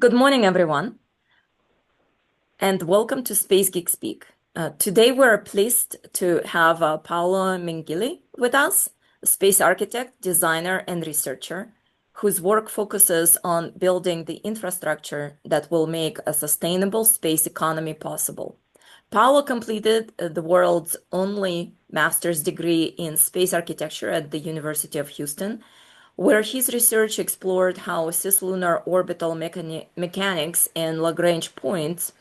Good morning, everyone, and welcome to SpaceGeekSpeak. Today, we're pleased to have Paolo Mangili with us, a space architect, designer, and researcher, whose work focuses on building the infrastructure that will make a sustainable space economy possible. Paolo completed the world's only master's degree in space architecture at the University of Houston, where his research explored how cis-lunar orbital mechanics and Lagrange points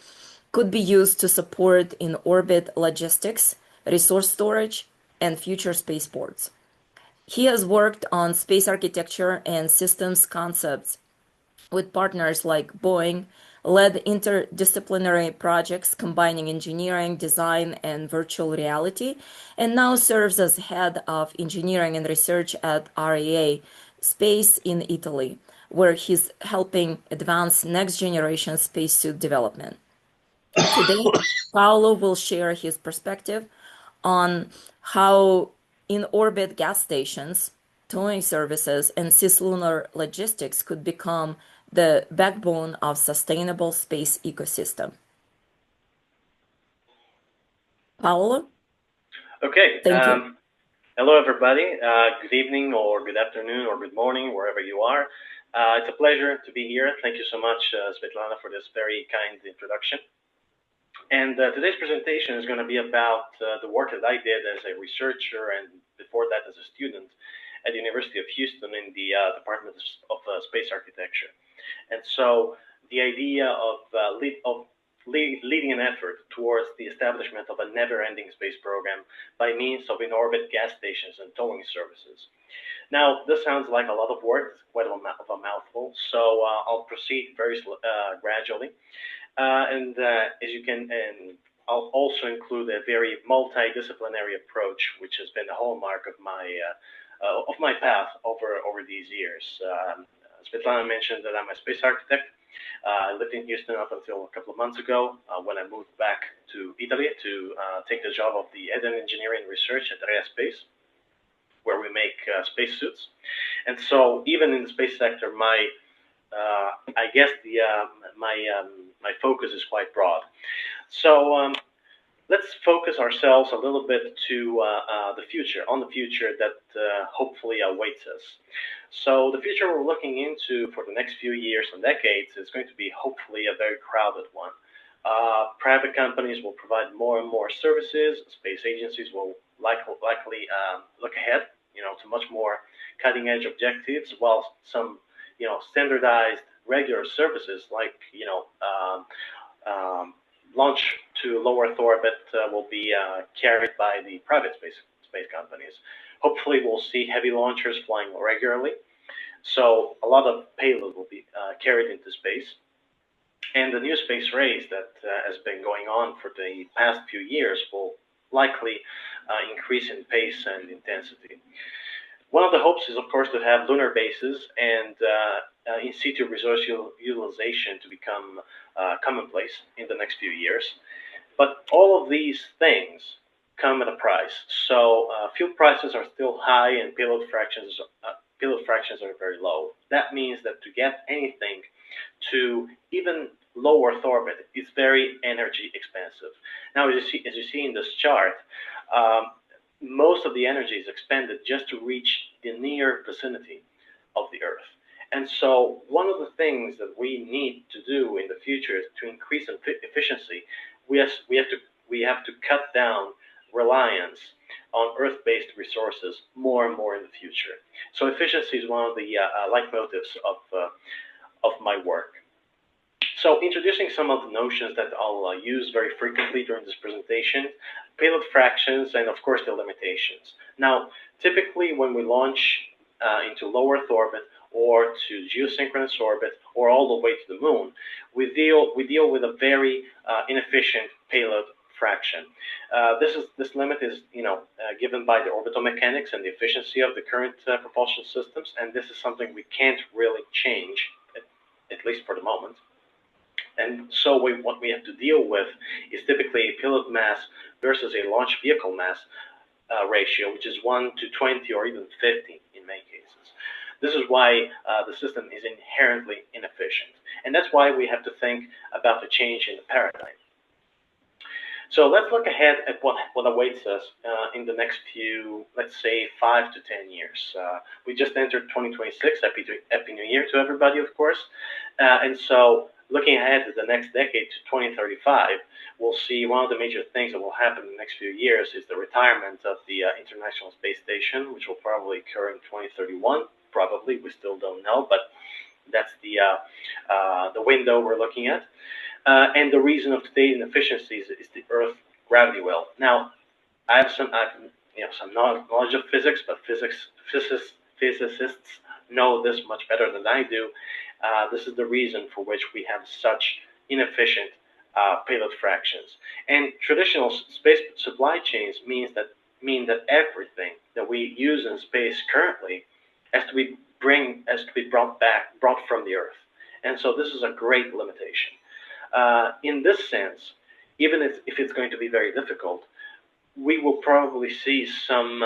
could be used to support in-orbit logistics, resource storage, and future spaceports. He has worked on space architecture and systems concepts with partners like Boeing, led interdisciplinary projects combining engineering, design, and virtual reality, and now serves as head of engineering and research at REA Space in Italy, where he's helping advance next-generation spacesuit development. Today, Paolo will share his perspective on how in-orbit gas stations, towing services, and cis-lunar logistics could become the backbone of sustainable space ecosystem. Paolo? Okay. Thank you. Hello, everybody. Good evening or good afternoon or good morning, wherever you are. It's a pleasure to be here. Thank you so much, Svetlana, for this very kind introduction. And today's presentation is going to be about the work that I did as a researcher and before that as a student at the University of Houston in the Department of Space Architecture. And so the idea of leading an effort towards the establishment of a never-ending space program by means of in-orbit gas stations and towing services. Now, this sounds like a lot of work, quite of a mouthful, so I'll proceed very gradually. As you can, and I'll also include a very multidisciplinary approach, which has been the hallmark of my path over these years. Svetlana mentioned that I'm a space architect. I lived in Houston up until a couple of months ago when I moved back to Italy to take the job of the head in engineering research at REA Space, where we make spacesuits. And so even in the space sector, I guess my focus is quite broad. So let's focus ourselves a little bit to the future that hopefully awaits us. So the future we're looking into for the next few years and decades is going to be hopefully a very crowded one. Private companies will provide more and more services. Space agencies will likely look ahead, to much more cutting-edge objectives, while some, standardized regular services like, launch to low Earth orbit will be carried by the private space companies. Hopefully, we'll see heavy launchers flying regularly, so a lot of payload will be carried into space. And the new space race that has been going on for the past few years will likely increase in pace and intensity. One of the hopes is, of course, to have lunar bases and in-situ resource utilization to become commonplace in the next few years. But all of these things come at a price. So fuel prices are still high and payload fractions are very low. That means that to get anything to even low Earth orbit is very energy expensive. Now, as you see in this chart, most of the energy is expended just to reach the near vicinity of the Earth. And so one of the things that we need to do in the future is to increase efficiency. We have to cut down reliance on Earth-based resources more and more in the future. So efficiency is one of the leitmotifs of my work. So introducing some of the notions that I'll use very frequently during this presentation, payload fractions, and of course the limitations. Now, typically when we launch into low Earth orbit or to geosynchronous orbit or all the way to the moon, we deal with a very inefficient payload fraction. This limit is given by the orbital mechanics and the efficiency of the current propulsion systems, and this is something we can't really change, at least for the moment. And so what we have to deal with is typically a payload mass versus a launch vehicle mass ratio, which is 1 to 20 or even 50 in many cases. This is why the system is inherently inefficient. And that's why we have to think about the change in the paradigm. So let's look ahead at what awaits us in the next few, let's say, 5 to 10 years. We just entered 2026. Happy New Year to everybody, of course. And so looking ahead to the next decade, to 2035, we'll see one of the major things that will happen in the next few years is the retirement of the International Space Station, which will probably occur in 2031. Probably, we still don't know, but that's the window we're looking at. And the reason of today's inefficiencies is the Earth gravity well. Now, I have some knowledge of physics, but physicists know this much better than I do. This is the reason for which we have such inefficient payload fractions. And traditional space supply chains mean that everything that we use in space currently has to be brought from the Earth. And so this is a great limitation. In this sense, even if it's going to be very difficult, we will probably see some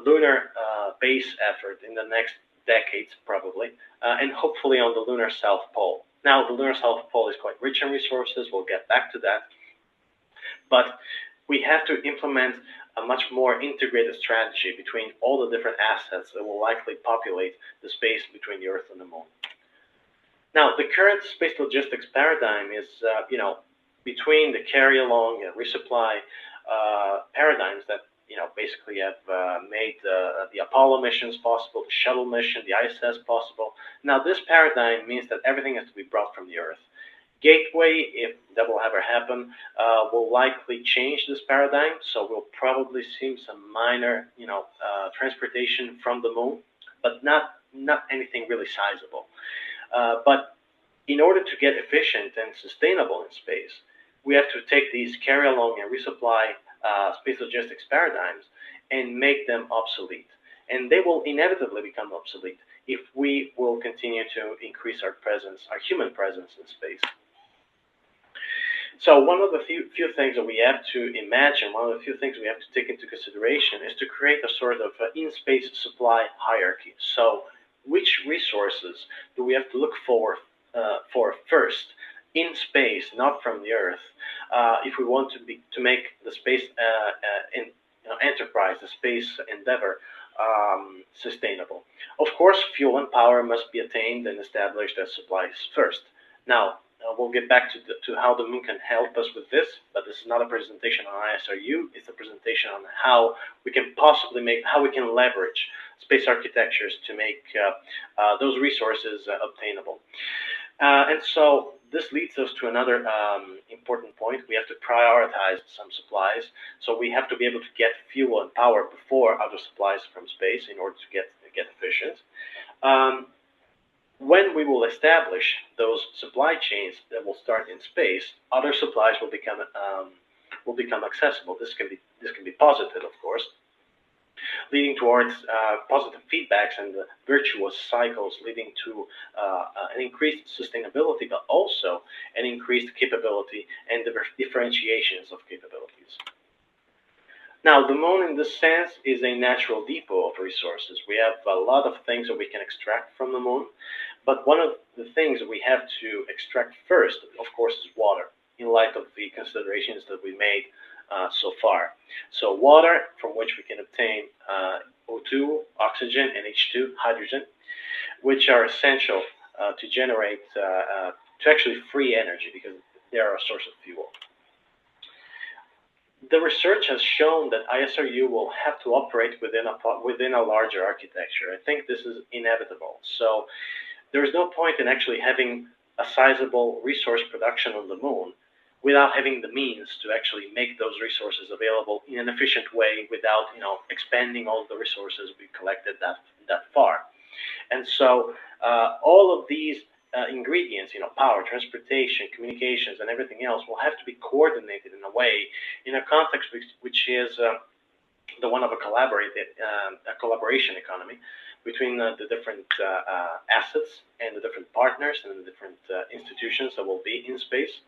lunar base effort in the next decades, probably, and hopefully on the lunar South Pole. Now, the lunar South Pole is quite rich in resources. We'll get back to that. But we have to implement a much more integrated strategy between all the different assets that will likely populate the space between the Earth and the Moon. Now, the current space logistics paradigm is, between the carry-along and resupply paradigms that, basically have made the Apollo missions possible, the shuttle mission, the ISS possible. Now, this paradigm means that everything has to be brought from the Earth. Gateway, if that will ever happen, will likely change this paradigm. So we'll probably see some minor, transportation from the Moon, but not anything really sizable. But in order to get efficient and sustainable in space, we have to take these carry-along and resupply space logistics paradigms and make them obsolete. And they will inevitably become obsolete if we will continue to increase our human presence in space. So one of the few things that we have to imagine, one of the few things we have to take into consideration is to create a sort of in-space supply hierarchy. So which resources do we have to look for first in space, not from the Earth, if we want to make the space enterprise, the space endeavor, sustainable? Of course, fuel and power must be attained and established as supplies first. Now, we'll get back to how the Moon can help us with this, but this is not a presentation on ISRU. It's a presentation on how we can how we can leverage space architectures to make those resources obtainable. And so this leads us to another important point. We have to prioritize some supplies. So we have to be able to get fuel and power before other supplies from space in order to get efficient. When we will establish those supply chains that will start in space, other supplies will become accessible. This can be positive, of course, leading towards positive feedbacks and virtuous cycles, leading to an increased sustainability, but also an increased capability and differentiations of capabilities. Now, the Moon, in this sense, is a natural depot of resources. We have a lot of things that we can extract from the Moon, but one of the things that we have to extract first, of course, is water, in light of the considerations that we made so far. So water, from which we can obtain O2, oxygen, and H2, hydrogen, which are essential to generate, to actually free energy, because they are a source of fuel. The research has shown that ISRU will have to operate within a larger architecture. I think this is inevitable. So there is no point in actually having a sizable resource production on the Moon without having the means to actually make those resources available in an efficient way without, expanding all the resources we collected that far. And so all of these ingredients, power, transportation, communications, and everything else will have to be coordinated in a way, in a context which is the one of a collaboration economy between the different assets and the different partners and the different institutions that will be in space.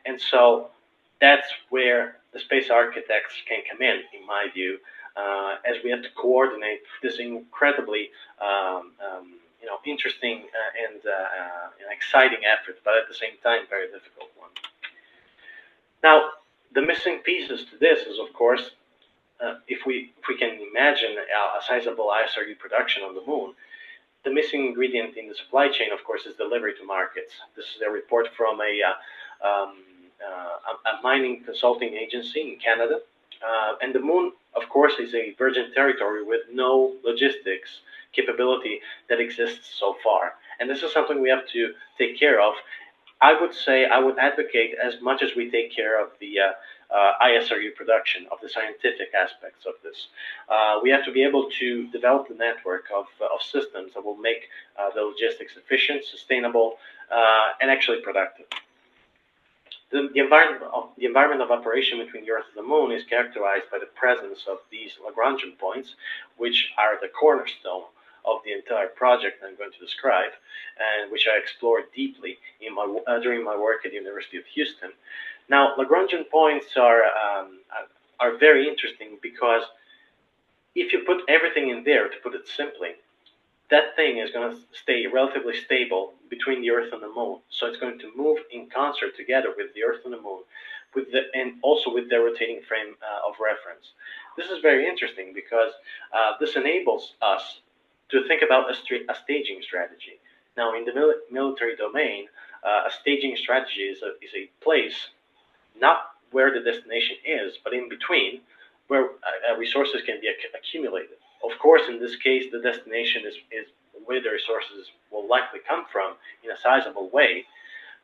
And so that's where the space architects can come in my view, as we have to coordinate this incredibly interesting and an exciting effort, but at the same time, very difficult one. Now, the missing pieces to this is, of course, if we can imagine a sizable ISRU production on the moon, the missing ingredient in the supply chain, of course, is delivery to markets. This is a report from a mining consulting agency in Canada. And the moon, of course, is a virgin territory with no logistics capability that exists so far. And this is something we have to take care of. I would advocate, as much as we take care of the ISRU production, of the scientific aspects of this, we have to be able to develop the network of systems that will make the logistics efficient, sustainable, and actually productive. The environment of operation between the Earth and the Moon is characterized by the presence of these Lagrangian points, which are the cornerstone of the entire project I'm going to describe, and which I explored deeply in during my work at the University of Houston. Now, Lagrangian points are very interesting because if you put everything in there, to put it simply, that thing is going to stay relatively stable between the Earth and the Moon. So it's going to move in concert together with the Earth and the Moon, and also with their rotating frame of reference. This is very interesting because this enables us to think about a staging strategy. Now, in the military domain, a staging strategy is a place not where the destination is, but in between, where resources can be accumulated. Of course, in this case, the destination is where the resources will likely come from in a sizable way,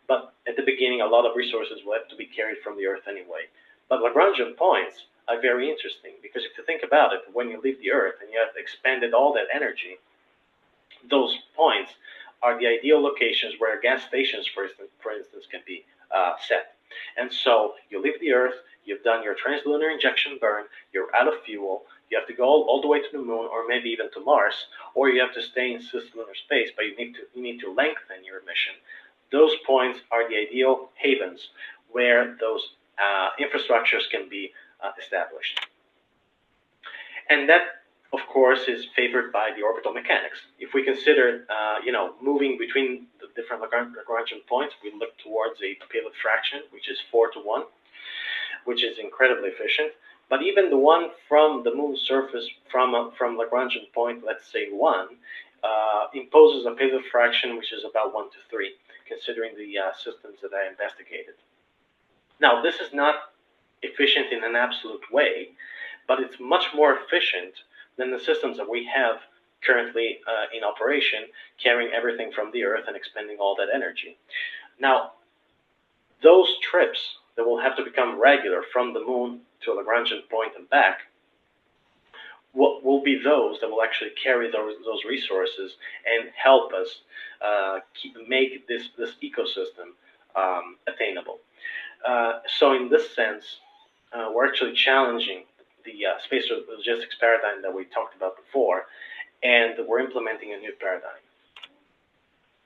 but at the beginning, a lot of resources will have to be carried from the Earth anyway. But Lagrangian points are very interesting because if you think about it, when you leave the Earth and you have expended all that energy, those points are the ideal locations where gas stations, for instance, can be set. And so you leave the Earth, you've done your translunar injection burn, you're out of fuel, you have to go all the way to the Moon, or maybe even to Mars, or you have to stay in cis-lunar space, but you need to lengthen your mission. Those points are the ideal havens where those infrastructures can be established. And that, of course, is favored by the orbital mechanics. If we consider, moving between the different Lagrangian points, we look towards a payload fraction, which is 4:1, which is incredibly efficient. But even the one from the Moon's surface, from Lagrangian point, let's say 1, imposes a payload fraction which is about 1:3, considering the systems that I investigated. Now, this is not efficient in an absolute way, but it's much more efficient than the systems that we have currently in operation, carrying everything from the Earth and expending all that energy. Now, those trips that will have to become regular from the Moon to a Lagrangian point and back will be those that will actually carry those resources and help us make this ecosystem attainable. So in this sense, we're actually challenging the space logistics paradigm that we talked about before, and we're implementing a new paradigm.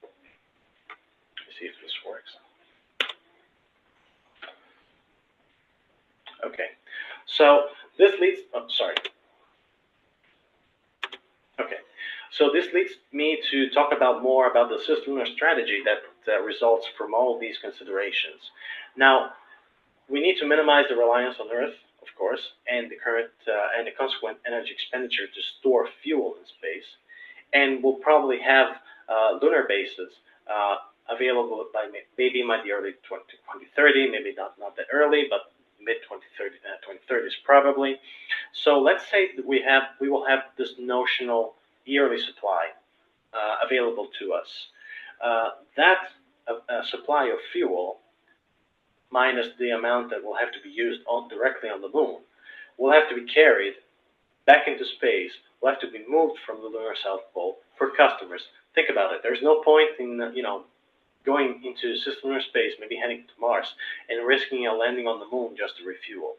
Let me see if this works. Okay, so this leads, so this leads me to talk more about the cis-lunar strategy that results from all these considerations. Now, we need to minimize the reliance on Earth, of course, and the consequent energy expenditure to store fuel in space, and we'll probably have lunar bases available maybe by the early 2030, maybe not that early, but mid-2030s probably. So let's say that we will have this notional yearly supply available to us. That supply of fuel, minus the amount that will have to be used directly on the Moon, will have to be carried back into space, will have to be moved from the lunar South Pole for customers. Think about it. There's no point in going into cis-lunar space, maybe heading to Mars, and risking a landing on the Moon just to refuel.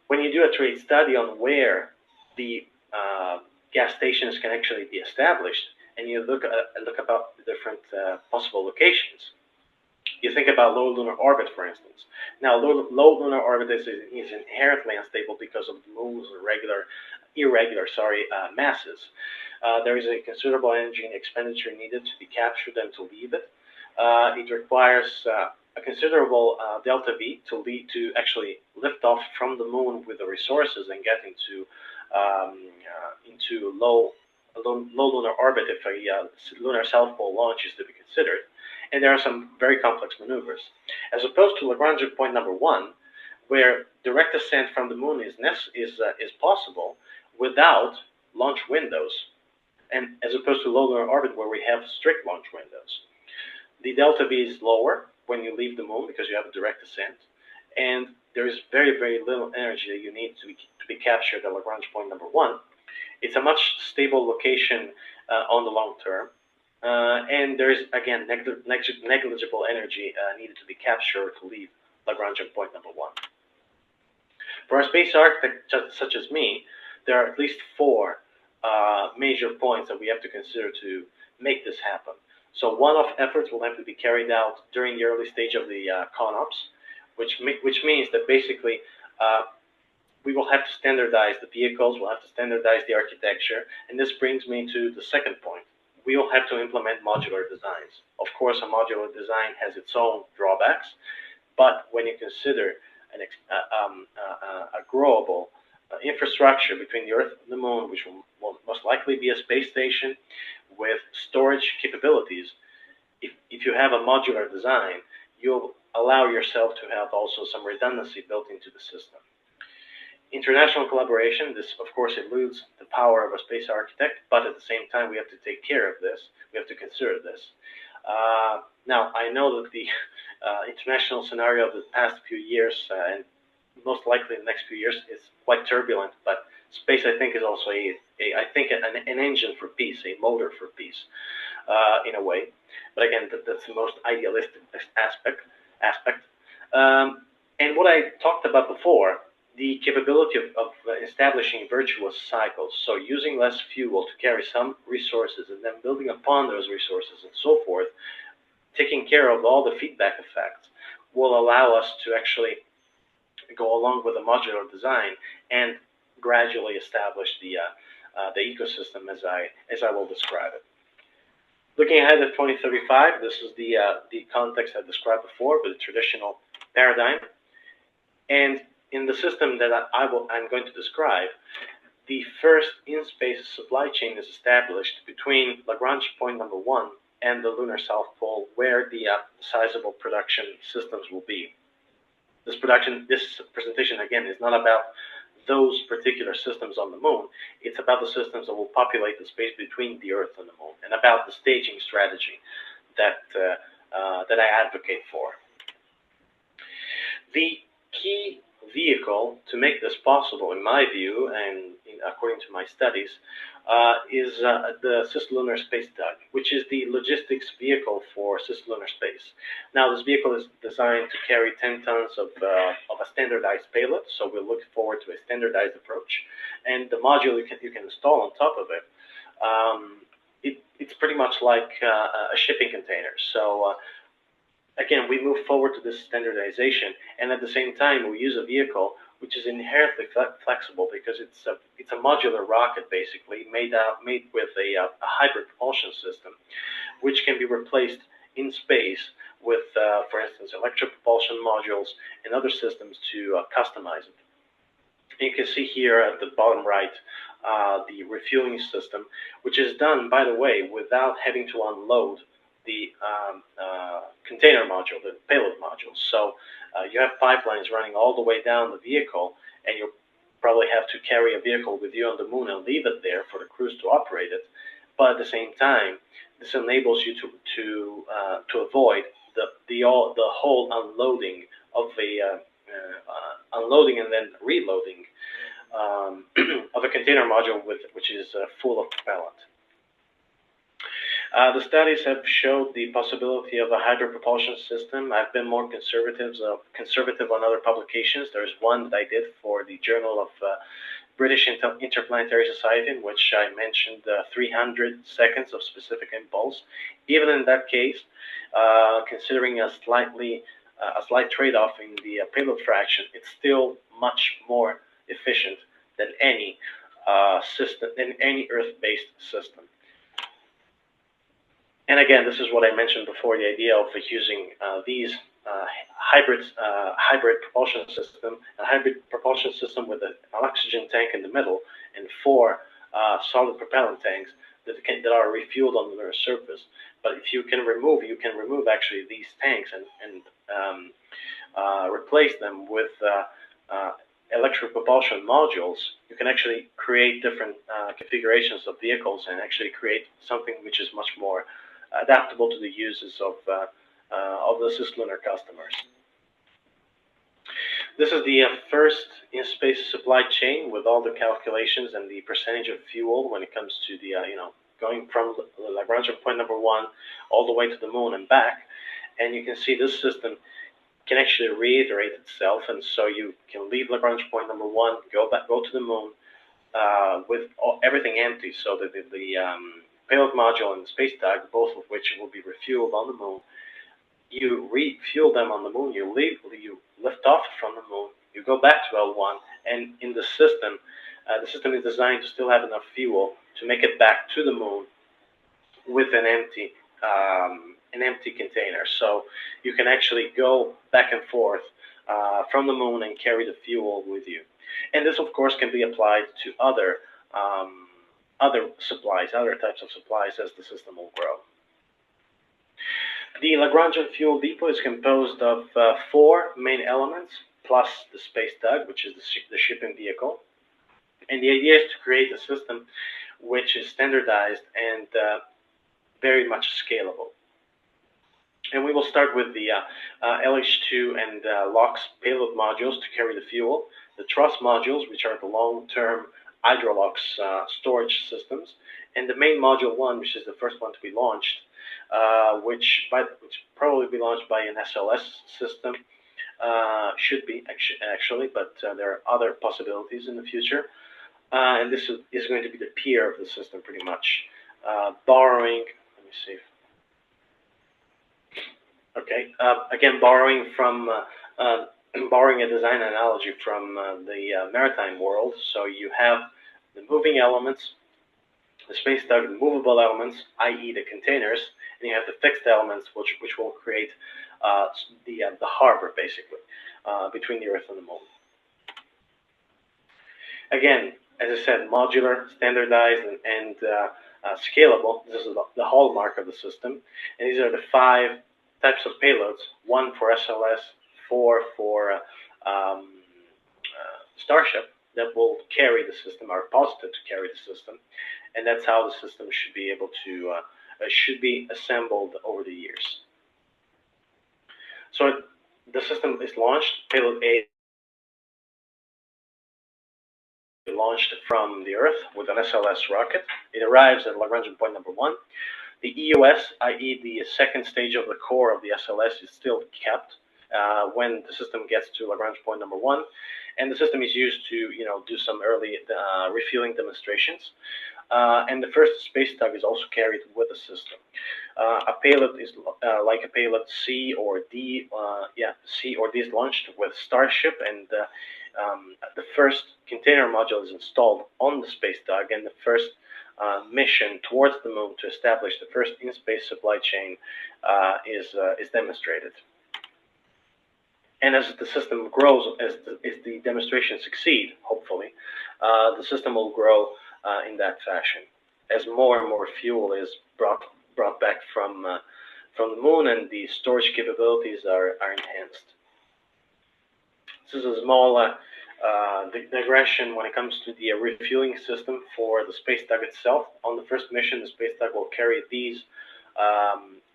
When you do a trade study on where the gas stations can actually be established, and you look about the different possible locations, you think about low lunar orbit, for instance. Now, low lunar orbit is inherently unstable because of the Moon's irregular masses. There is a considerable energy expenditure needed to be captured and to leave it. It requires a considerable delta V to actually lift off from the moon with the resources and get into low lunar orbit if a lunar south pole launch is to be considered. And there are some very complex maneuvers, as opposed to Lagrange point number 1, where direct ascent from the moon is possible without launch windows, and as opposed to low lunar orbit where we have strict launch windows. The delta V is lower when you leave the moon because you have a direct ascent, and there is very, very little energy that you need to be captured at Lagrange point number 1. It's a much stable location on the long term, and there is, again, negligible energy needed to be captured to leave Lagrange point number 1. For a space architect such as me, there are at least 4 major points that we have to consider to make this happen. So one-off efforts will have to be carried out during the early stage of the ConOps, which means that basically we will have to standardize the vehicles, we'll have to standardize the architecture, and this brings me to the second point. We will have to implement modular designs. Of course, a modular design has its own drawbacks, but when you consider a growable infrastructure between the Earth and the Moon, which will most likely be a space station with storage capabilities, if you have a modular design, you'll allow yourself to have also some redundancy built into the system. International collaboration, this of course eludes the power of a space architect, but at the same time we have to take care of this, we have to consider this. Now, I know that the international scenario of the past few years, and most likely the next few years, is quite turbulent, but space, I think, is also an engine for peace, a motor for peace, in a way. But again, that's the most idealistic aspect. And what I talked about before, the capability of establishing virtuous cycles, so using less fuel to carry some resources and then building upon those resources and so forth, taking care of all the feedback effects, will allow us to actually go along with a modular design and gradually establish the ecosystem as I will describe it. Looking ahead at 2035, this is the context I described before with the traditional paradigm. And in the system that I'm going to describe, the first in-space supply chain is established between Lagrange point number 1 and the lunar south pole, where the sizable production systems will be. This presentation, again, is not about those particular systems on the moon. It's about the systems that will populate the space between the Earth and the moon, and about the staging strategy that I advocate for. The key vehicle to make this possible, in my view, and according to my studies, is the cis-lunar space tug, which is the logistics vehicle for cis-lunar space. Now, this vehicle is designed to carry 10 tons of a standardized payload, so we'll look forward to a standardized approach. And the module you can install on top of it, it's pretty much like a shipping container. So again, we move forward to this standardization, and at the same time, we use a vehicle which is inherently flexible because it's a modular rocket, basically made with a hybrid propulsion system, which can be replaced in space with, for instance, electric propulsion modules and other systems to customize it. And you can see here at the bottom right the refueling system, which is done, by the way, without having to unload the container module, the payload module. So you have pipelines running all the way down the vehicle, and you probably have to carry a vehicle with you on the moon and leave it there for the crews to operate it. But at the same time, this enables you to avoid the whole unloading of unloading and then reloading of a container module which is full of propellant. The studies have showed the possibility of a hybrid propulsion system. I've been more conservative on other publications. There's one that I did for the Journal of British Interplanetary Society, in which I mentioned 300 seconds of specific impulse. Even in that case, considering a slight trade-off in the payload fraction, it's still much more efficient than any system, in any Earth-based system. And again, this is what I mentioned before, the idea of using these hybrid propulsion system, a hybrid propulsion system with an oxygen tank in the middle and 4 solid propellant tanks that are refueled on the lunar surface. But if you can remove actually these tanks and replace them with electric propulsion modules, you can actually create different configurations of vehicles and actually create something which is much more adaptable to the uses of the cis-lunar customers. This is the first in-space supply chain with all the calculations and the percentage of fuel when it comes to the going from Lagrange point number 1 all the way to the moon and back. And you can see this system can actually reiterate itself, and so you can leave Lagrange point number 1, go to the moon with everything empty, so that the payload module and the space tug, both of which will be refueled on the moon. You refuel them on the moon, you lift off from the moon, you go back to L1, and in the system is designed to still have enough fuel to make it back to the moon with an empty container. So you can actually go back and forth from the moon and carry the fuel with you. And this, of course, can be applied to other supplies, other types of supplies as the system will grow. The Lagrangian fuel depot is composed of 4 main elements, plus the space tug, which is the shipping vehicle. And the idea is to create a system which is standardized and very much scalable. And we will start with the LH2 and LOX payload modules to carry the fuel, the truss modules, which are the long-term hydrolox storage systems, and the main module 1, which is the first one to be launched, which probably be launched by an SLS system, should be actually, but there are other possibilities in the future. And this is going to be the peer of the system, pretty much, borrowing. Let me see. Okay, again, borrowing a design analogy from the maritime world. So you have the moving elements, the space tug, the movable elements, i.e. the containers, and you have the fixed elements, which will create the harbor, basically, between the Earth and the moon. Again, as I said, modular, standardized, and scalable. This is the hallmark of the system. And these are the 5 types of payloads: 1 for SLS, 4 for Starship, that will carry the system, are posited to carry the system. And that's how the system should be able to should be assembled over the years. So the system is launched. Payload A launched from the Earth with an SLS rocket. It arrives at Lagrange point number 1. The EUS, i.e. the second stage of the core of the SLS, is still kept when the system gets to Lagrange point number 1, and the system is used to do some early refueling demonstrations. And the first space tug is also carried with the system. A payload is like a payload C or D. C or D is launched with Starship, and the first container module is installed on the space tug, and the first mission towards the moon to establish the first in-space supply chain is demonstrated. And as the system grows, as the demonstrations succeed, hopefully, the system will grow in that fashion, as more and more fuel is brought back from the moon, and the storage capabilities are enhanced. This is a small digression when it comes to the refueling system for the space tug itself. On the first mission, the space tug will carry these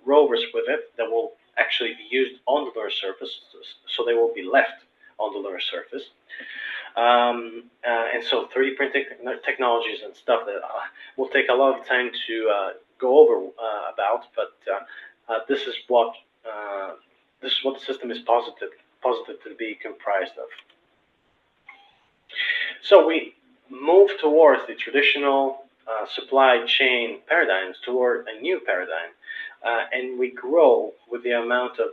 rovers with it that will actually be used on the lunar surface, so they will be left on the lunar surface. And so 3D printing technologies and stuff that will take a lot of time to go over about, but this is what the system is posited to be comprised of. So we move towards the traditional supply chain paradigms toward a new paradigm. And we grow with the amount of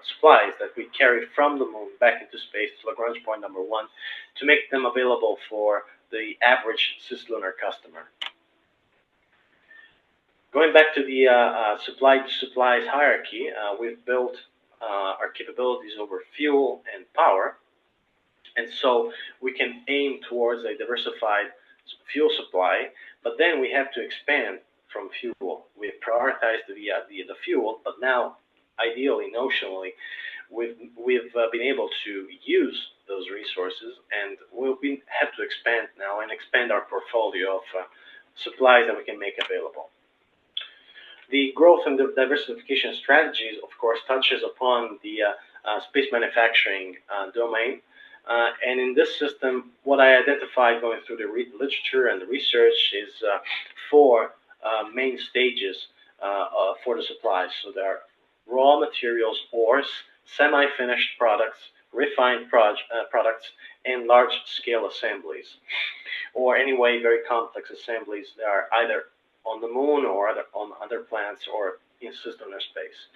supplies that we carry from the moon back into space to Lagrange point number 1 to make them available for the average cis-lunar customer. Going back to the supplies hierarchy, we've built our capabilities over fuel and power, and so we can aim towards a diversified fuel supply, but then we have to expand from fuel. We've prioritized the fuel, but now, ideally, notionally, we've been able to use those resources, and we'll have to expand now and expand our portfolio of supplies that we can make available. The growth and the diversification strategies, of course, touches upon the space manufacturing domain. And in this system, what I identified going through the literature and the research is 4 main stages for the supplies. So there are raw materials, ores, semi-finished products, refined products, and large-scale assemblies. Or anyway, very complex assemblies that are either on the moon or on other planets or in cis-lunar space.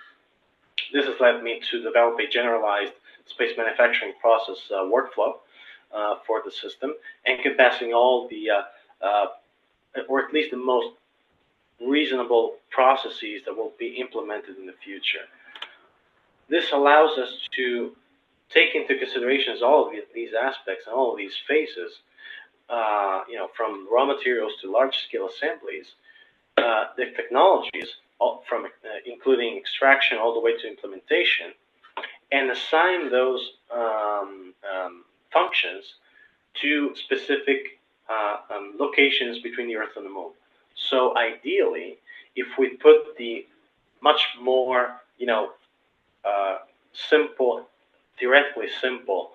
This has led me to develop a generalized space manufacturing process workflow for the system, encompassing all the, or at least the most reasonable processes that will be implemented in the future. This allows us to take into considerations all of these aspects and all of these phases, from raw materials to large-scale assemblies, the technologies, from including extraction all the way to implementation, and assign those functions to specific locations between the Earth and the Moon. So ideally, if we put the much more, simple, theoretically simple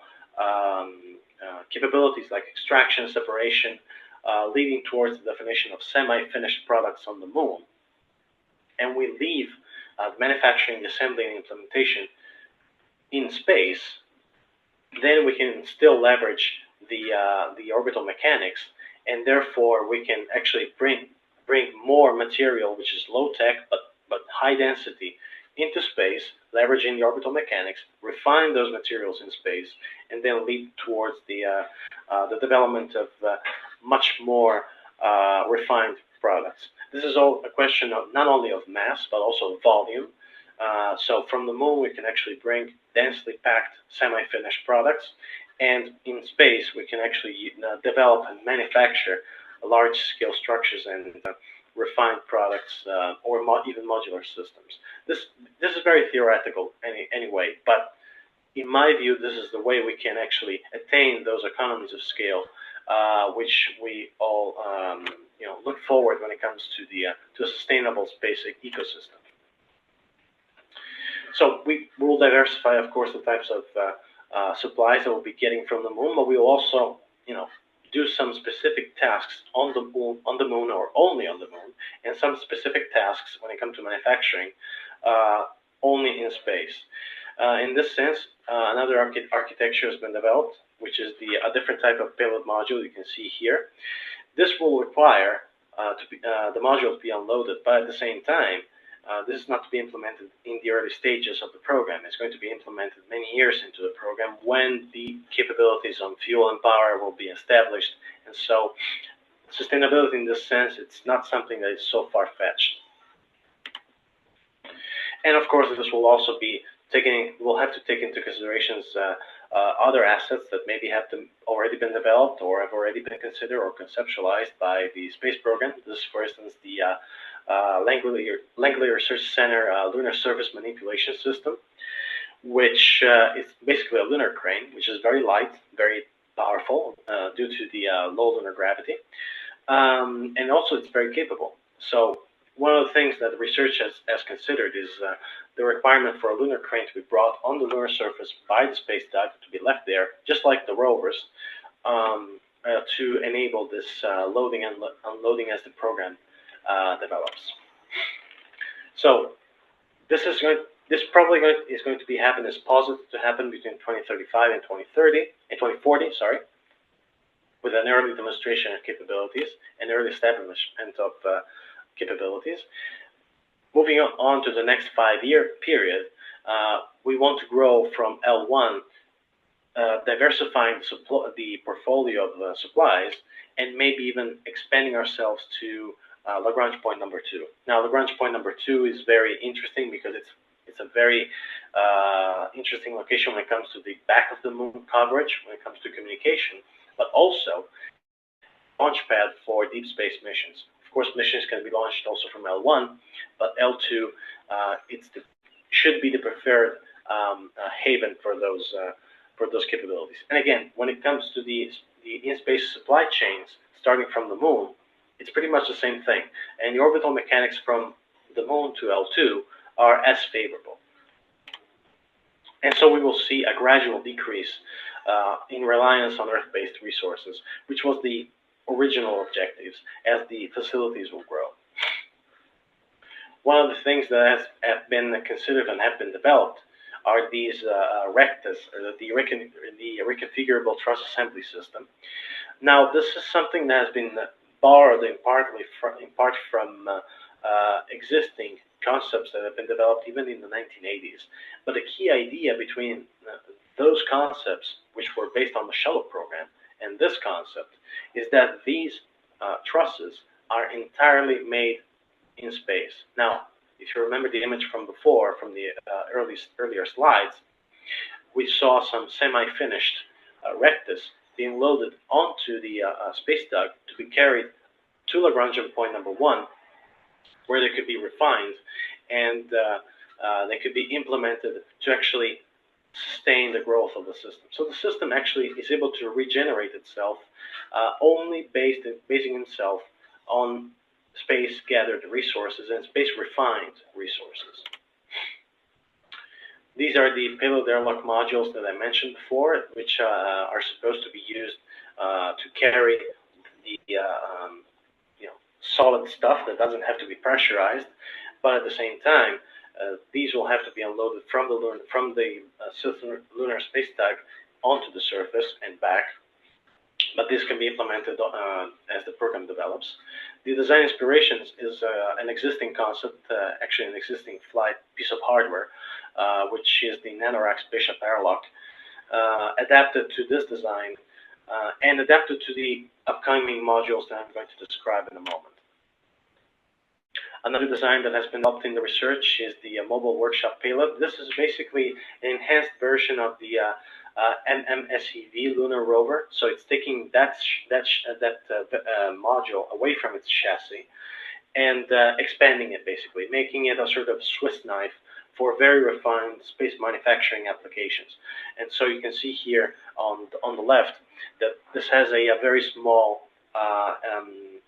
capabilities like extraction, separation, leading towards the definition of semi-finished products on the Moon, and we leave manufacturing, assembly, and implementation in space, then we can still leverage the orbital mechanics, and therefore we can actually bring more material, which is low tech but high density, into space, leveraging the orbital mechanics, refine those materials in space, and then lead towards the development of much more refined products. This is all a question of not only of mass but also volume. So from the Moon, we can actually bring densely packed semi-finished products, and in space, we can actually develop and manufacture large-scale structures and refined products, or even modular systems. This is very theoretical anyway, but in my view, this is the way we can actually attain those economies of scale, which we all look forward when it comes to a sustainable space ecosystem. So we will diversify, of course, the types of supplies that we'll be getting from the Moon, but we will also, do some specific tasks on the Moon or only on the Moon, and some specific tasks when it comes to manufacturing only in space. In this sense, another architecture has been developed, which is a different type of payload module you can see here. This will require the module to be unloaded, but at the same time, this is not to be implemented in the early stages of the program. It's going to be implemented many years into the program when the capabilities on fuel and power will be established. And so sustainability in this sense, it's not something that is so far-fetched. And of course, this will also be we'll have to take into considerations other assets that maybe have already been developed or have already been considered or conceptualized by the space program. This, for instance, the Langley Research Center Lunar Surface Manipulation System, which is basically a lunar crane, which is very light, very powerful due to the low lunar gravity, and also it's very capable. So one of the things that the research has considered is the requirement for a lunar crane to be brought on the lunar surface by the space diver, to be left there, just like the rovers, to enable this loading and unloading as the program develops. So this is probably is going to be happen as positive to happen between 2035 and 2040. Sorry. with an early demonstration of capabilities and early establishment of capabilities. Moving on to the next 5-year period, we want to grow from L1, diversifying the portfolio of supplies, and maybe even expanding ourselves to Lagrange point number 2. Now, Lagrange point number 2 is very interesting because it's a very interesting location when it comes to the back of the moon coverage, when it comes to communication, but also launch pad for deep space missions. Of course, missions can be launched also from L1, but L2 should be the preferred haven for those capabilities. And again, when it comes to the in-space supply chains, starting from the moon, it's pretty much the same thing. And the orbital mechanics from the moon to L2 are as favorable. And so we will see a gradual decrease in reliance on Earth-based resources, which was the original objectives, as the facilities will grow. One of the things that have been considered and have been developed are these rectus, or the reconfigurable truss assembly system. Now, this is something that has been borrowed in part from existing concepts that have been developed even in the 1980s. But the key idea between those concepts, which were based on the shuttle program, and this concept, is that these trusses are entirely made in space. Now, if you remember the image from before, from the earlier slides, we saw some semi-finished rectus being loaded onto the space tug to be carried to Lagrange point number 1, where they could be refined and they could be implemented to actually sustain the growth of the system. So the system actually is able to regenerate itself, only basing itself on space-gathered resources and space-refined resources. These are the payload airlock modules that I mentioned before, which are supposed to be used to carry the solid stuff that doesn't have to be pressurized, but at the same time, these will have to be unloaded from the cis-lunar space tug onto the surface and back. But this can be implemented as the program develops. The design inspirations is an existing concept, actually an existing flight piece of hardware, which is the NanoRack spaceship airlock, adapted to this design and adapted to the upcoming modules that I'm going to describe in a moment. Another design that has been developed in the research is the mobile workshop payload. This is basically an enhanced version of the MMSEV lunar rover. So it's taking that module away from its chassis and expanding it, basically, making it a sort of Swiss knife for very refined space manufacturing applications. And so you can see here on the left that this has a very small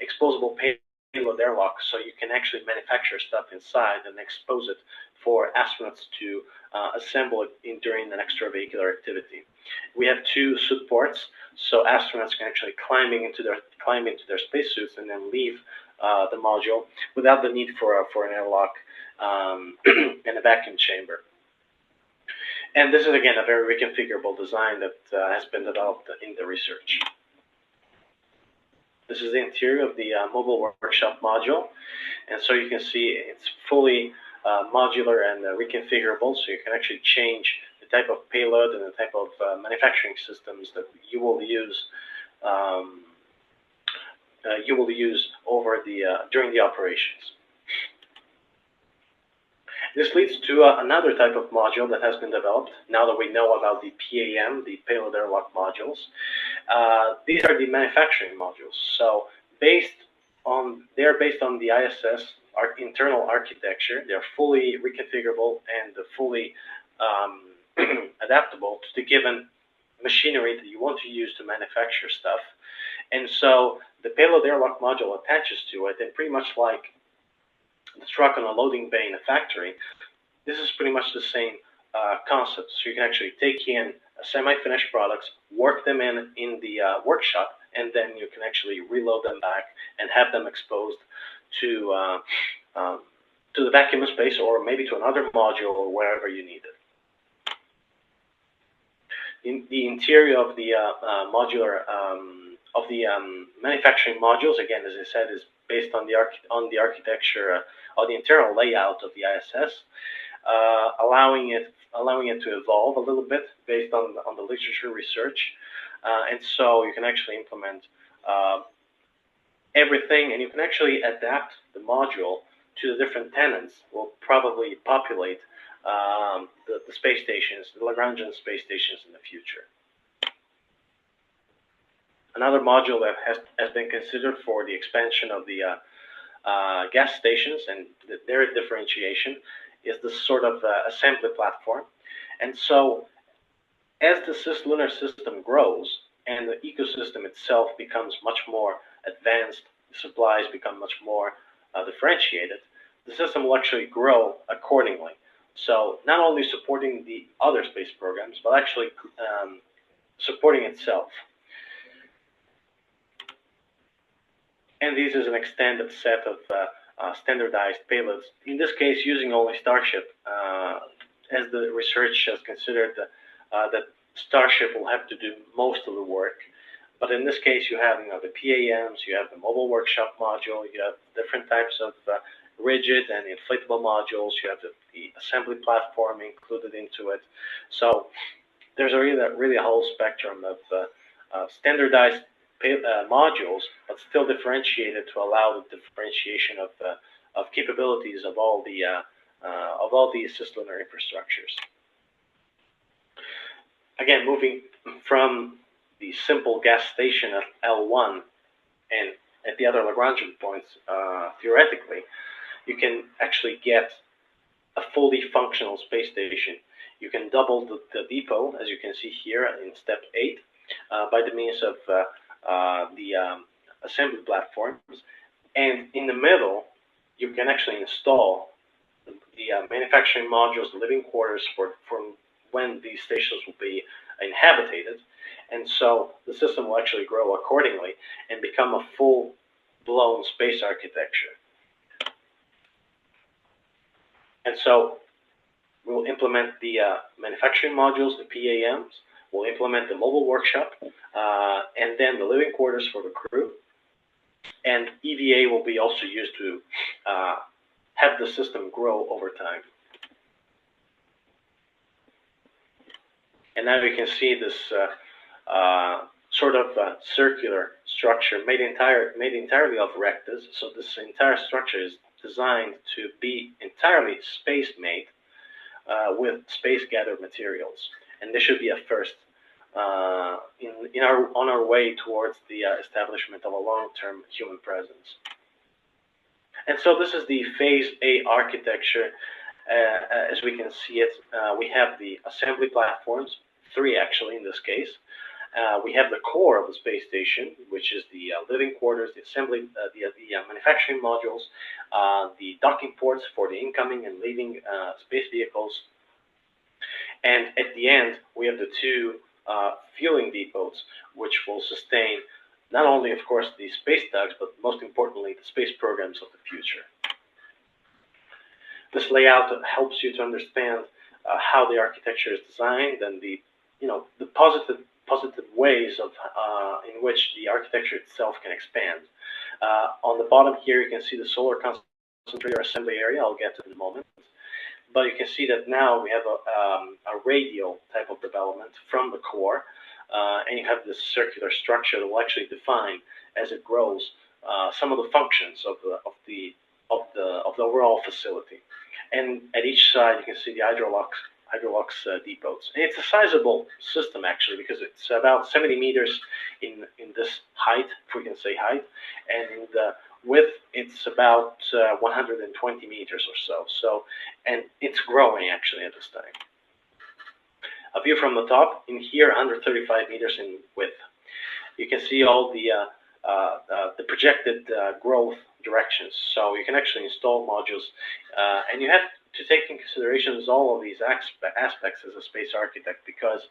exposable payload airlock, so you can actually manufacture stuff inside and expose it for astronauts to assemble it during an extravehicular activity. We have 2 suit ports, so astronauts can actually climb into their spacesuits and then leave the module without the need for an airlock and a vacuum chamber. And this is, again, a very reconfigurable design that has been developed in the research. This is the interior of the mobile workshop module, and so you can see it's fully modular and reconfigurable, so you can actually change the type of payload and the type of manufacturing systems that you will use over during the operations. This leads to another type of module that has been developed now that we know about the PAM, the payload airlock modules. These are the manufacturing modules. So they're based on the ISS internal architecture. They're fully reconfigurable and fully adaptable to the given machinery that you want to use to manufacture stuff. And so the payload airlock module attaches to it, and pretty much like the truck on a loading bay in a factory, this is pretty much the same concept. So you can actually take in semi-finished products, work them in the workshop, and then you can actually reload them back and have them exposed to the vacuum space, or maybe to another module, or wherever you need it. In the interior of the modular manufacturing modules, again, as I said, is based on the architecture, on the internal layout of the ISS, allowing it to evolve a little bit based on the literature research, and so you can actually implement everything, and you can actually adapt the module to the different tenants will probably populate the space stations, the Lagrangian space stations in the future. Another module that has been considered for the expansion of the gas stations and their differentiation is this sort of assembly platform. And so as the cis-lunar system grows and the ecosystem itself becomes much more advanced, the supplies become much more differentiated, the system will actually grow accordingly. So not only supporting the other space programs, but actually supporting itself. And this is an extended set of standardized payloads, in this case using only Starship, as the research has considered that Starship will have to do most of the work. But in this case, you have the PAMs, you have the mobile workshop module, you have different types of rigid and inflatable modules, you have the assembly platform included into it. So there's really a whole spectrum of standardized modules, but still differentiated to allow the differentiation of capabilities of all the cis-lunar infrastructures. Again, moving from the simple gas station at L1 and at the other Lagrangian points, theoretically, you can actually get a fully functional space station. You can double the depot, as you can see here in step 8, by the means of the assembly platforms. And in the middle, you can actually install the manufacturing modules, the living quarters for when these stations will be inhabited. And so the system will actually grow accordingly and become a full-blown space architecture. And so we'll implement the manufacturing modules, the PAMs, we'll implement the mobile workshop, and then the living quarters for the crew. And EVA will be also used to have the system grow over time. And now you can see this sort of circular structure made entirely of rectas. So this entire structure is designed to be entirely space-made with space-gathered materials. And this should be a first on our way towards the establishment of a long-term human presence. And so this is the Phase A architecture. As we can see it, we have the assembly platforms, 3 actually in this case. We have the core of the space station, which is the living quarters, the assembly, the manufacturing modules, the docking ports for the incoming and leaving space vehicles. And at the end, we have the 2 fueling depots, which will sustain not only, of course, the space tugs, but most importantly, the space programs of the future. This layout helps you to understand how the architecture is designed and the positive ways of in which the architecture itself can expand. On the bottom here, you can see the solar concentrator assembly area. I'll get to it in a moment. But you can see that now we have a radial type of development from the core, and you have this circular structure that will actually define, as it grows, some of the functions of the overall facility. And at each side, you can see the hydrolux depots. And it's a sizable system actually, because it's about 70 meters in this height, if we can say height, and in the width it's about 120 meters or so. So, and it's growing actually at this time. A view from the top, in here 135 meters in width. You can see all the projected growth directions. So you can actually install modules, and you have to take in consideration all of these aspects as a space architect, because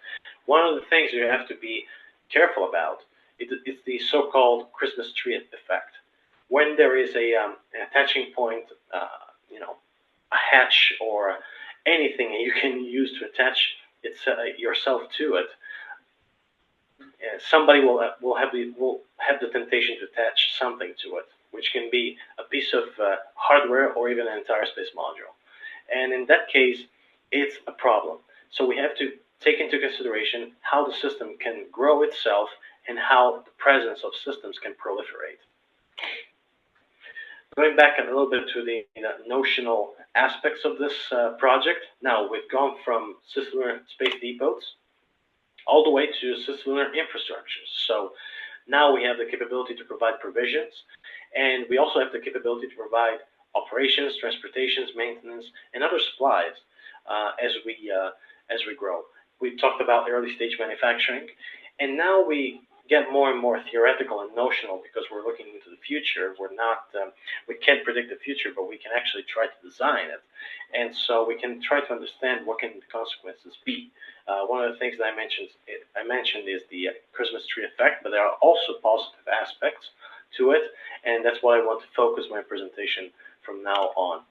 one of the things you have to be careful about is the so-called Christmas tree effect. When there is an attaching point, a hatch or anything you can use to attach yourself to it, somebody will have the temptation to attach something to it, which can be a piece of hardware or even an entire space module. And in that case, it's a problem. So we have to take into consideration how the system can grow itself and how the presence of systems can proliferate. Going back a little bit to the notional aspects of this project, now we've gone from cis-lunar space depots all the way to cis-lunar infrastructures. So now we have the capability to provide provisions, and we also have the capability to provide operations, transportations, maintenance, and other supplies as we grow. We talked about early stage manufacturing, and now we get more and more theoretical and notional because we're looking into the future. We can't predict the future, but we can actually try to design it, and so we can try to understand what can the consequences be. One of the things that I mentioned is the Christmas tree effect, but there are also positive aspects to it, and that's what I want to focus my presentation from now on.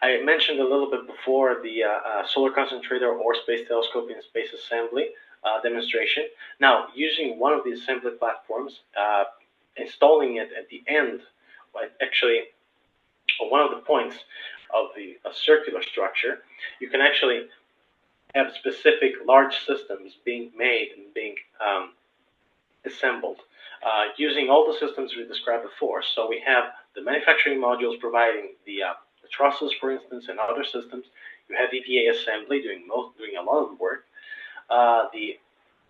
I mentioned a little bit before the solar concentrator or space telescope in space assembly demonstration. Now, using one of the assembly platforms, installing it at the end, actually on one of the points of the circular structure, you can actually have specific large systems being made and being assembled using all the systems we described before. So we have the manufacturing modules providing the trusses, for instance, and other systems. You have EVA assembly doing a lot of the work. The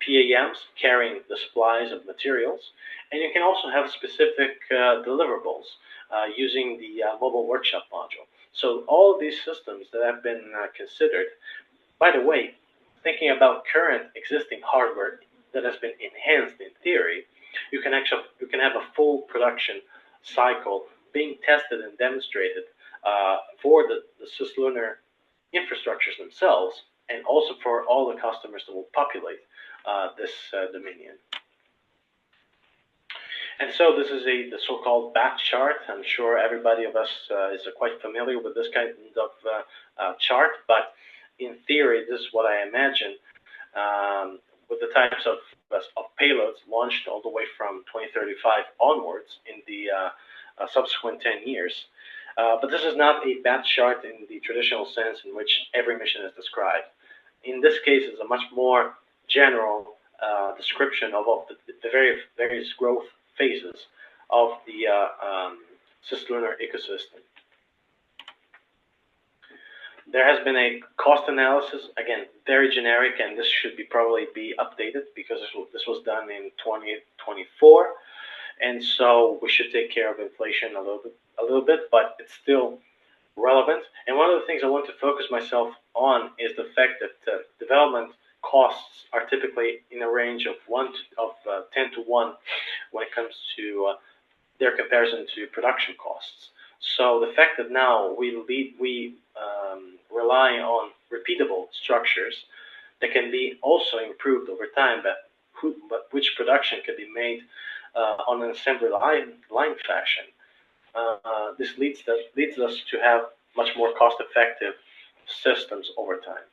PAMs carrying the supplies of materials, and you can also have specific deliverables using the mobile workshop module. So all of these systems that have been considered, by the way, thinking about current existing hardware that has been enhanced in theory, you can have a full production cycle being tested and demonstrated for the cis-lunar infrastructures themselves, and also for all the customers that will populate this dominion. And so this is the so-called bat chart. I'm sure everybody of us is quite familiar with this kind of chart, but in theory, this is what I imagine with the types of payloads launched all the way from 2035 onwards in the subsequent 10 years. But this is not a bat chart in the traditional sense in which every mission is described. In this case, it's a much more general description of the various growth phases of the cis-lunar ecosystem. There has been a cost analysis, again, very generic, and this should probably be updated because this was done in 2024, and so we should take care of inflation a little bit, but it's still relevant. And one of the things I want to focus myself on is the fact that development costs are typically in a range of 10 to 1 when it comes to their comparison to production costs. So the fact that now we rely on repeatable structures that can be also improved over time, but which production can be made on an assembly line fashion. This leads us to have much more cost-effective systems over time.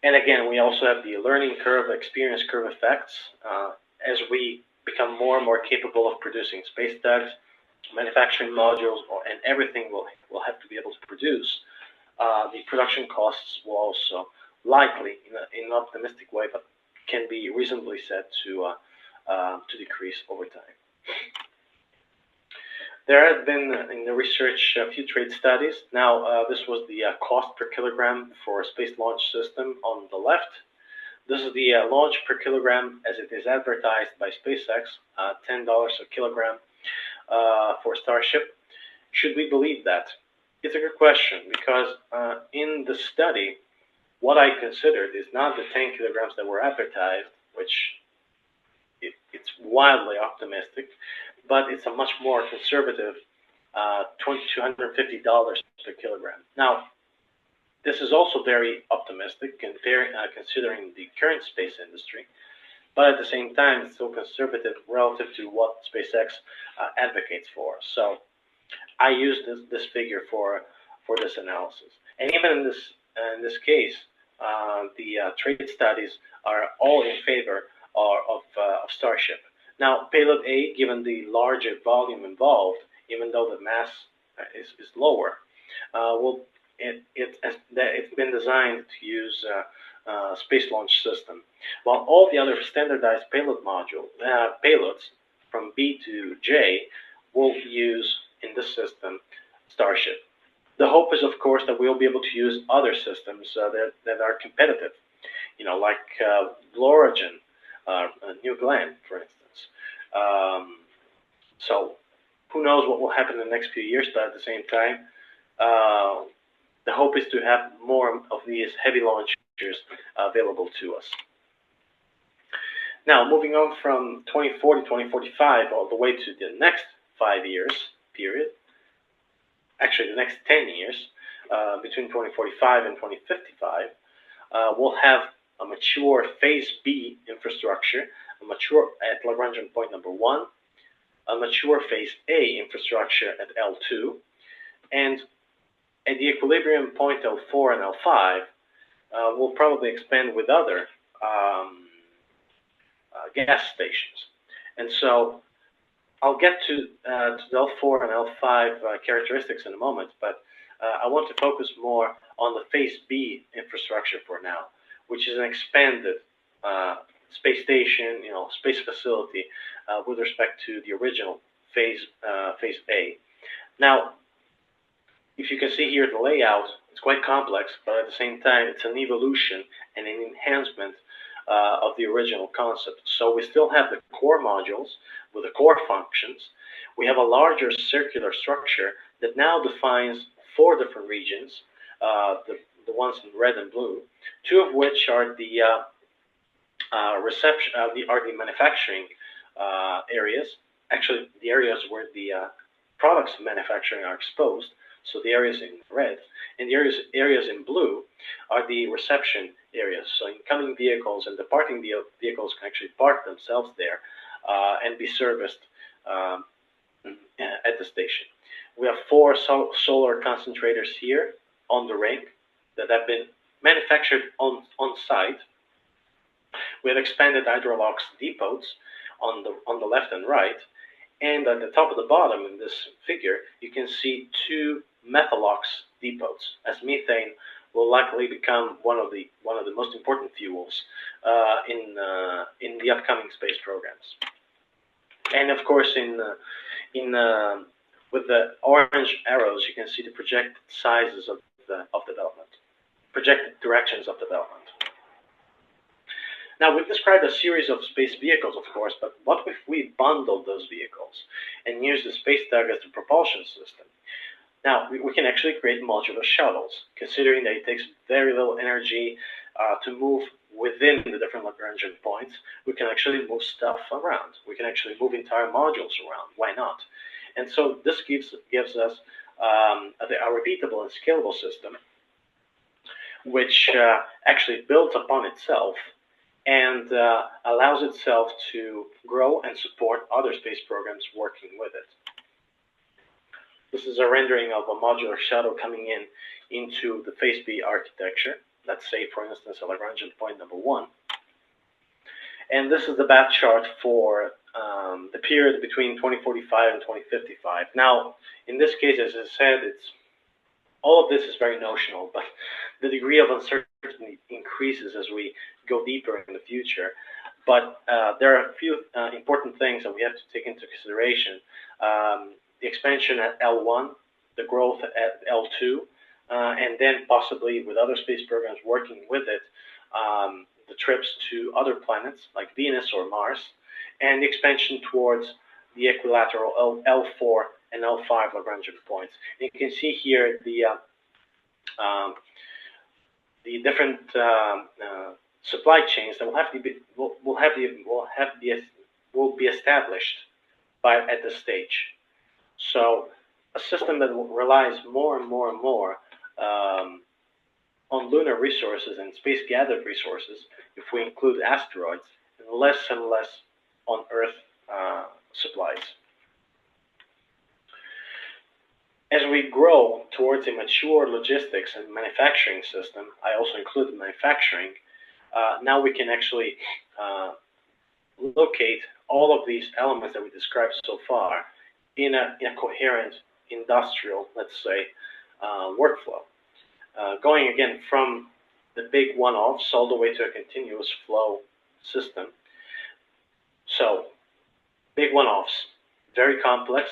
And again, we also have the learning curve, experience curve effects. As we become more and more capable of producing space tags, manufacturing modules, and everything will have to be able to produce, the production costs will also likely, in an optimistic way, but can be reasonably said to decrease over time. There have been in the research a few trade studies. Now, this was the cost per kilogram for a space launch system on the left. This is the launch per kilogram as it is advertised by SpaceX, $10 a kilogram for Starship. Should we believe that? It's a good question because in the study, what I considered is not the 10 kilograms that were advertised, which it's wildly optimistic, but it's a much more conservative $250 per kilogram. Now, this is also very optimistic considering the current space industry, but at the same time, it's still conservative relative to what SpaceX advocates for. So I used this figure for this analysis. And even in this case, the trade studies are all in favor of Starship. Now, payload A, given the larger volume involved, even though the mass is lower, it's been designed to use Space Launch System, while all the other standardized payloads from B to J will use in this system Starship. The hope is, of course, that we'll be able to use other systems that are competitive, like Blue Origin, New Glenn, for instance. So who knows what will happen in the next few years, but at the same time, the hope is to have more of these heavy launchers available to us. Now, moving on from 2040, 2045, all the way to the next 5 years period, actually the next 10 years, between 2045 and 2055, we'll have a mature Phase B infrastructure, a mature at Lagrange point number 1, a mature Phase A infrastructure at L2, and at the equilibrium point L4 and L5, we'll probably expand with other gas stations. And so I'll get to L4 and L5 characteristics in a moment, but I want to focus more on the Phase B infrastructure for now, which is an expanded space station, space facility with respect to the original Phase A. Now, if you can see here the layout, it's quite complex, but at the same time, it's an evolution and an enhancement of the original concept. So we still have the core modules with the core functions. We have a larger circular structure that now defines 4 different regions, the ones in red and blue, 2 of which are the the manufacturing areas. Actually, the areas where the products of manufacturing are exposed. So the areas in red, and the areas in blue are the reception areas. So incoming vehicles and departing vehicles can actually park themselves there and be serviced at the station. We have 4 solar concentrators here on the ring that have been manufactured on site. We have expanded hydrolox depots on the left and right, and at the top of the bottom in this figure, you can see 2 methalox depots, as methane will likely become one of the most important fuels in the upcoming space programs. And of course, with the orange arrows, you can see the projected sizes of development, projected directions of development. Now, we've described a series of space vehicles, of course, but what if we bundled those vehicles and use the space tug as the propulsion system? Now, we can actually create modular shuttles, considering that it takes very little energy to move within the different Lagrange points. We can actually move stuff around. We can actually move entire modules around. Why not? And so this gives us a repeatable and scalable system, which actually builds upon itself and allows itself to grow and support other space programs working with it. This is a rendering of a modular shuttle coming into the Phase B architecture. Let's say, for instance, a Lagrange point number 1. And this is the bath chart for the period between 2045 and 2055. Now, in this case, as I said, all of this is very notional, but the degree of uncertainty increases as we go deeper in the future. But there are a few important things that we have to take into consideration. The expansion at L1, the growth at L2, and then possibly with other space programs working with it, the trips to other planets like Venus or Mars, and the expansion towards the equilateral L4 and L5 Lagrange points. And you can see here the different supply chains that will be established at this stage. So a system that relies more and more and more on lunar resources and space-gathered resources, if we include asteroids, and less on Earth supplies. As we grow towards a mature logistics and manufacturing system, I also included manufacturing, now we can actually locate all of these elements that we described so far in a coherent industrial, let's say, workflow. Going again from the big one-offs all the way to a continuous flow system. So, big one-offs, very complex,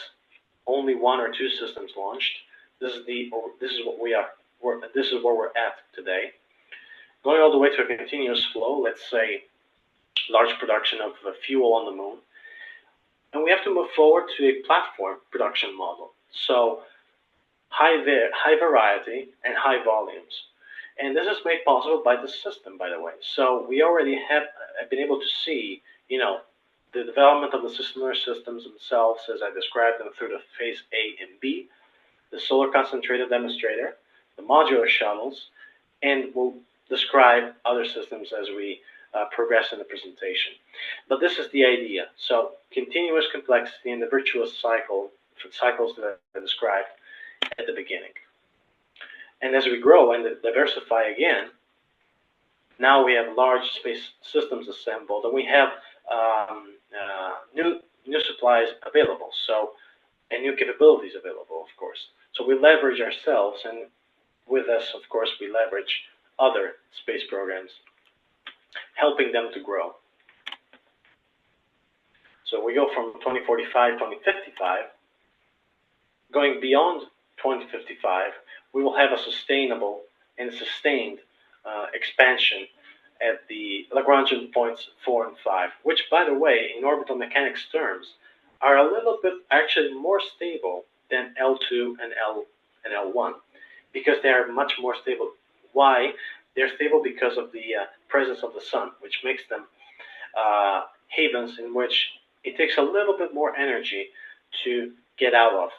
only one or two systems launched. This is what we are. This is where we're at today. Going all the way to a continuous flow, let's say, large production of fuel on the moon, and we have to move forward to a platform production model. So, high variety and high volumes. And this is made possible by the system, by the way. So we already have been able to see, the development of the cis-lunar systems themselves, as I described them through the phase A and B, the solar concentrated demonstrator, the modular shuttles, and we'll describe other systems as we progress in the presentation. But this is the idea. So continuous complexity and the virtuous cycles that I described at the beginning. And as we grow and diversify again, now we have large space systems assembled, and we have new supplies available, and new capabilities available, of course. So we leverage ourselves, and with us, of course, we leverage other space programs, helping them to grow. So we go from 2045, 2055, going beyond 2055, we will have a sustainable and sustained expansion at the Lagrangian points 4 and 5, which, by the way, in orbital mechanics terms, are a little bit actually more stable than L2 and L1, because they are much more stable. Why? They're stable because of the presence of the sun, which makes them havens in which it takes a little bit more energy to get out of.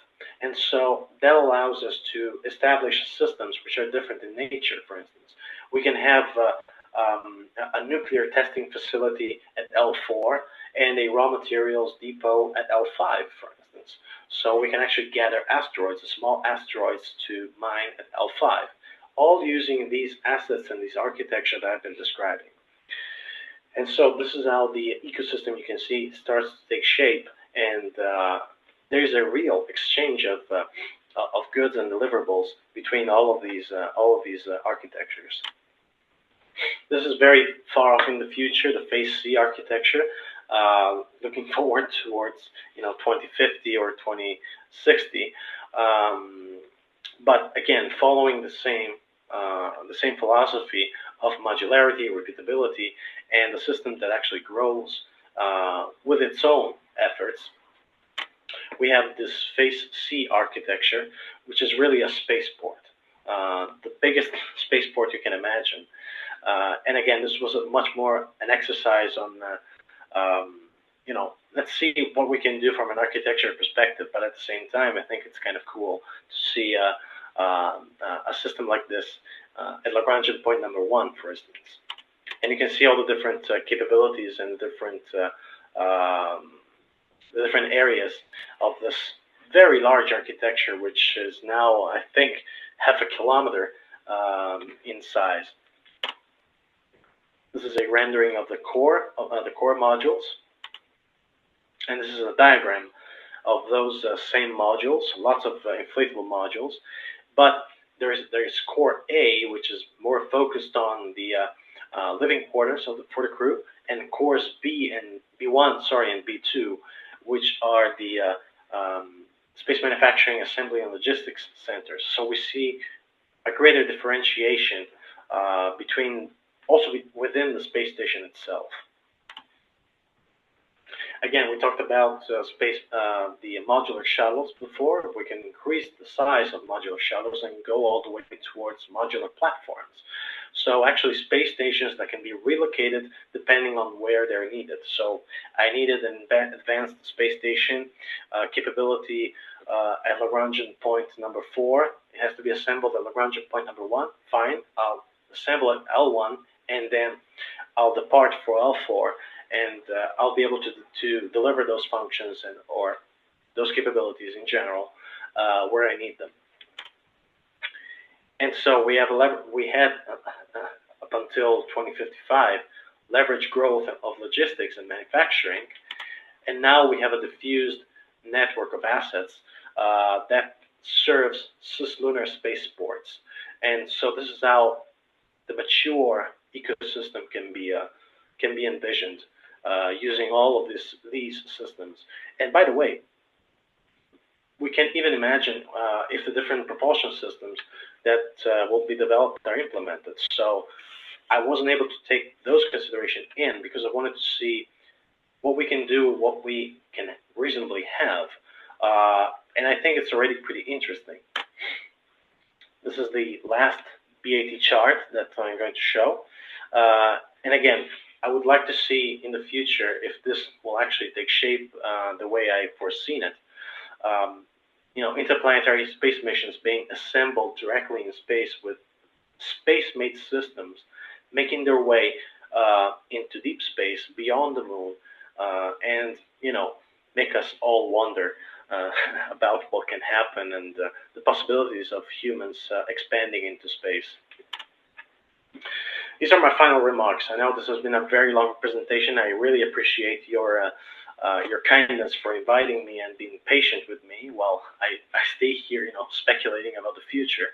And so that allows us to establish systems which are different in nature, for instance. We can have a nuclear testing facility at L4 and a raw materials depot at L5, for instance. So we can actually gather asteroids, small asteroids, to mine at L5, all using these assets and these architecture that I've been describing. And so this is how the ecosystem, you can see, starts to take shape, and there's a real exchange of goods and deliverables between all of these architectures. This is very far off in the future, the phase C architecture, looking forward towards 2050 or 2060. But again, following the same philosophy of modularity, repeatability, and the system that actually grows with its own efforts. We have this phase C architecture, which is really a spaceport, the biggest spaceport you can imagine. And again, this was much more an exercise on, let's see what we can do from an architecture perspective. But at the same time, I think it's kind of cool to see a system like this at Lagrangian point number 1, for instance. And you can see all the different capabilities and the different areas of this very large architecture, which is now, I think, half a kilometer in size. This is a rendering of the core modules, and this is a diagram of those same modules. Lots of inflatable modules, but there's core A, which is more focused on the living quarters for the crew, and cores B and B1, and B2, which are the space manufacturing, assembly, and logistics centers. So we see a greater differentiation within the space station itself. Again, we talked about the modular shuttles before. We can increase the size of modular shuttles and go all the way towards modular platforms. So actually space stations that can be relocated depending on where they're needed. So I needed an advanced space station capability at Lagrangian point number 4. It has to be assembled at Lagrangian point number 1. Fine, I'll assemble at L1, and then I'll depart for L4, and I'll be able to deliver those functions or those capabilities in general where I need them. And so we had up until 2055 leverage growth of logistics and manufacturing, and now we have a diffused network of assets that serves cis-lunar spaceports. And so this is how the mature ecosystem can be envisioned using all of these systems. And by the way, we can even imagine if the different propulsion systems that will be developed are implemented. So I wasn't able to take those considerations in because I wanted to see what we can do, what we can reasonably have. And I think it's already pretty interesting. This is the last BAT chart that I'm going to show. And again, I would like to see in the future if this will actually take shape the way I've foreseen it. Interplanetary space missions being assembled directly in space with space-made systems making their way into deep space beyond the moon, and make us all wonder about what can happen and the possibilities of humans expanding into space. These are my final remarks. I know this has been a very long presentation. I really appreciate your kindness for inviting me and being patient with me while I stay here, speculating about the future.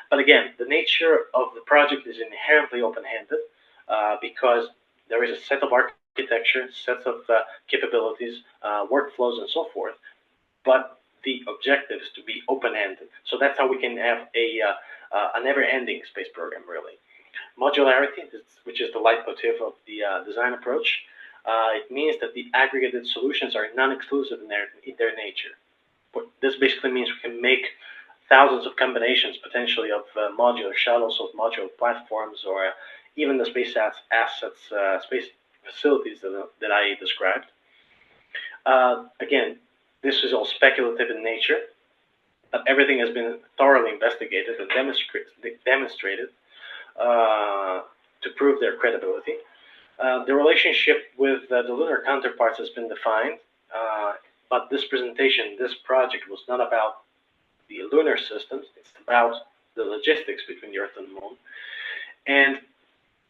But again, the nature of the project is inherently open-handed because there is a set of architecture, sets of capabilities, workflows, and so forth. But the objective is to be open-ended. So that's how we can have a never-ending space program, really. Modularity, which is the leitmotif of the design approach, it means that the aggregated solutions are non-exclusive in their nature. But this basically means we can make thousands of combinations, potentially, of modular shuttles, of modular platforms, or even the space assets, space facilities that I described. Again, this is all speculative in nature, but everything has been thoroughly investigated and demonstrated to prove their credibility. The relationship with the lunar counterparts has been defined, but this presentation, this project was not about the lunar systems, it's about the logistics between the Earth and the Moon, and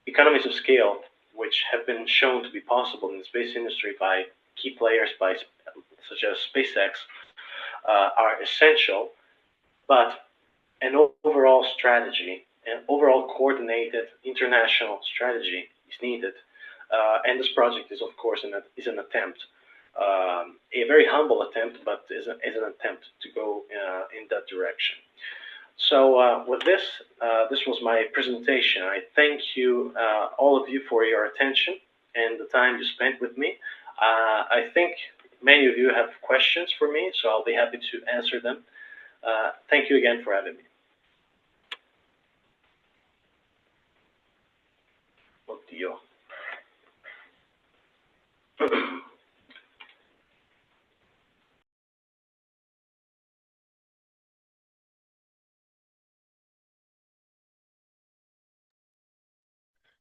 economies of scale, which have been shown to be possible in the space industry by key players such as SpaceX, are essential, but an overall strategy, an overall coordinated international strategy is needed. And this project is, of course, is an attempt, a very humble attempt, but is an attempt to go in that direction. So with this was my presentation. I thank you, all of you, for your attention and the time you spent with me. I think many of you have questions for me, so I'll be happy to answer them. Thank you again for having me. Oddio.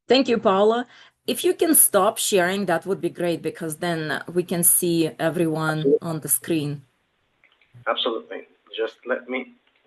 Thank you, Paula. If you can stop sharing, that would be great, because then we can see everyone on the screen. Absolutely. Just let me